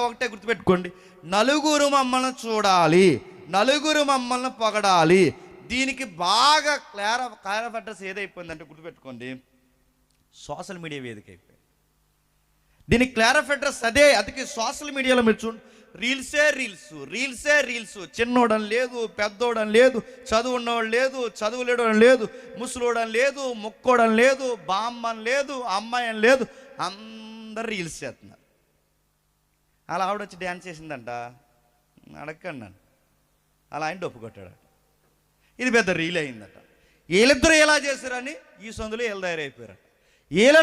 ఒకటే గుర్తుపెట్టుకోండి, నలుగురు మమ్మల్ని చూడాలి, నలుగురు మమ్మల్ని పొగడాలి. దీనికి బాగా క్లార్ ఆఫ్ అడ్రస్ ఏదైపోయిందంటే గుర్తుపెట్టుకోండి, సోషల్ మీడియా వేదిక అయిపోయింది. దీనికి క్లార్ ఆఫ్ అడ్రస్ అదే. అందుకే సోషల్ మీడియాలో మీరు చూడండి, రీల్సే రీల్స్. చిన్నోడని లేదు, పెద్దోడని లేదు, చదువు ఉన్నవాడు లేదు, చదువు లేడని లేదు, ముసలోడని లేదు, ముక్కోడని లేదు, బామ్మని లేదు, అమ్మాయి అని లేదు, అందరు రీల్స్ చేస్తున్నారు. అలా ఆవిడ వచ్చి డ్యాన్స్ చేసిందంట, అడగండి నన్ను. అలా ఆయన డొప్పు కొట్టాడు, ఇది పెద్ద రీల్ అయిందట. వీళ్ళిద్దరూ ఎలా చేశారని ఈ సందులో వీళ్ళు తయారైపోయారట. వీళ్ళ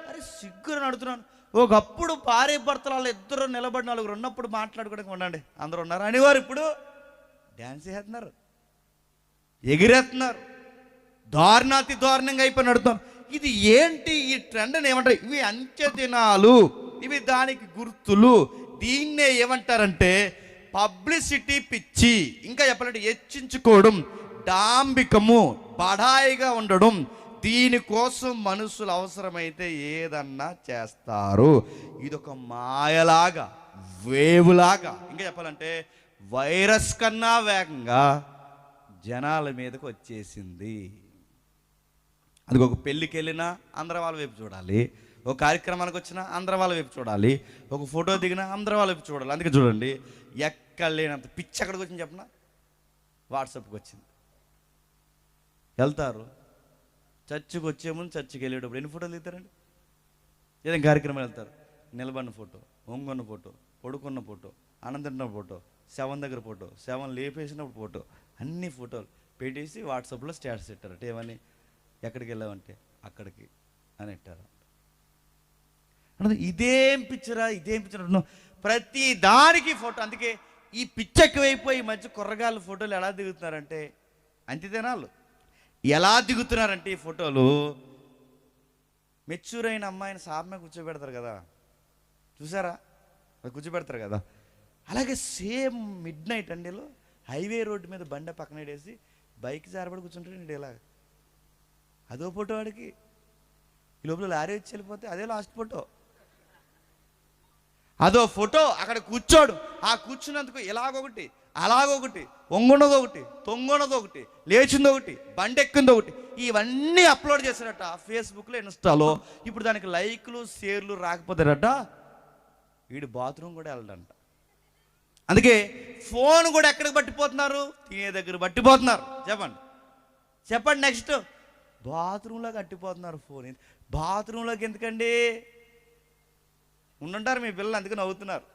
అరే సిగ్గురని అడుగుతున్నాను. ఒకప్పుడు భార్య భర్తలు వాళ్ళు ఇద్దరు నిలబడి నలుగురు ఉన్నప్పుడు మాట్లాడుకోవడానికి ఉండండి, అందరూ ఉన్నారు అనేవారు. ఇప్పుడు డ్యాన్స్ చేస్తున్నారు, ఎగిరేస్తున్నారు, దారుణాతి దారుణంగా అయిపోయి నడుతున్నారు. ఇది ఏంటి ఈ ట్రెండ్ అని ఏమంటారు? ఇవి అంచె దినాలు, ఇవి దానికి గుర్తులు. దీన్నే ఏమంటారంటే పబ్లిసిటీ పిచ్చి, ఇంకా చెప్పాలంటే హెచ్చించుకోవడం, డాంబికము, బడాయిగా ఉండడం. దీనికోసం మనుషులు అవసరమైతే ఏదన్నా చేస్తారు. ఇదొక మాయలాగా, వేవులాగా, ఇంకా చెప్పాలంటే వైరస్ కన్నా వేగంగా జనాల మీదకి వచ్చేసింది. అది ఒక పెళ్ళికి వెళ్ళినా అందరం వాళ్ళ వైపు చూడాలి, ఒక కార్యక్రమానికి వచ్చినా అందరం వాళ్ళ వైపు చూడాలి, ఒక ఫోటో దిగినా అందరం వాళ్ళ వైపు చూడాలి. అందుకే చూడండి, ఎక్కడ లేనంత పిచ్చి ఎక్కడికి వచ్చింది చెప్పనా? వాట్సాప్కి వచ్చింది. వెళ్తారు, చర్చికి వచ్చే ముందు చర్చికి వెళ్ళేటప్పుడు ఎన్ని ఫోటోలు దిగుతారండి? ఏదైనా కార్యక్రమం వెళ్తారు, నిలబడిన ఫోటో, ఒంగొన్న ఫోటో, పడుకున్న ఫోటో, ఆనందించిన ఫోటో, శవం దగ్గర ఫోటో, శవం లేపేసినప్పుడు ఫోటో, అన్ని ఫోటోలు పెట్టేసి వాట్సాప్లో స్టేటస్ పెట్టారట. ఏమని? ఎక్కడికి వెళ్ళామంటే అక్కడికి అని పెట్టారు. ఇదేం పిచ్చరా అంటున్నాం, ప్రతి దానికి ఫోటో. అందుకే ఈ పిచ్చెక్కువైపోయి ఈ మధ్య కుర్రగాళ్ళు ఫోటోలు ఎలా దిగుతున్నారంటే, అంతేనాళ్ళు ఎలా దిగుతున్నారంటే ఈ ఫోటోలు, మెచ్యూర్ అయిన అమ్మాయిని సాపమే కూర్చోబెడతారు కదా, చూసారా? కూర్చోబెడతారు కదా. అలాగే సేమ్ మిడ్ నైట్ అండి, హైవే రోడ్డు మీద బండి పక్కన వేసి బైక్ జారబడి కూర్చుంటాడు ఇలా. అదో ఫోటో వాడికి. ఈ లోపల లారీ వచ్చి వెళ్ళిపోతే అదే లాస్ట్ ఫోటో. అదో ఫోటో, అక్కడ కూర్చోడు, ఆ కూర్చున్నందుకు ఇలాగొకటి, అలాగొకటి, ఒంగున్నది ఒకటి, తొంగున్నది ఒకటి, లేచింది ఒకటి, బండి ఎక్కింది ఒకటి, ఇవన్నీ అప్లోడ్ చేశారట ఫేస్బుక్లో, ఇన్స్టాలో. ఇప్పుడు దానికి లైక్లు షేర్లు రాకపోతారట, వీడు బాత్రూమ్ కూడా వెళ్ళడంట. అందుకే ఫోన్ కూడా ఎక్కడికి పట్టిపోతున్నారు? తినే దగ్గర పట్టిపోతున్నారు. చెప్పండి నెక్స్ట్ బాత్రూంలోకి అట్టిపోతున్నారు ఫోన్. బాత్రూంలోకి ఎందుకండి? ఉండుంటారు మీ పిల్లలు, అందుకే నవ్వుతున్నారు.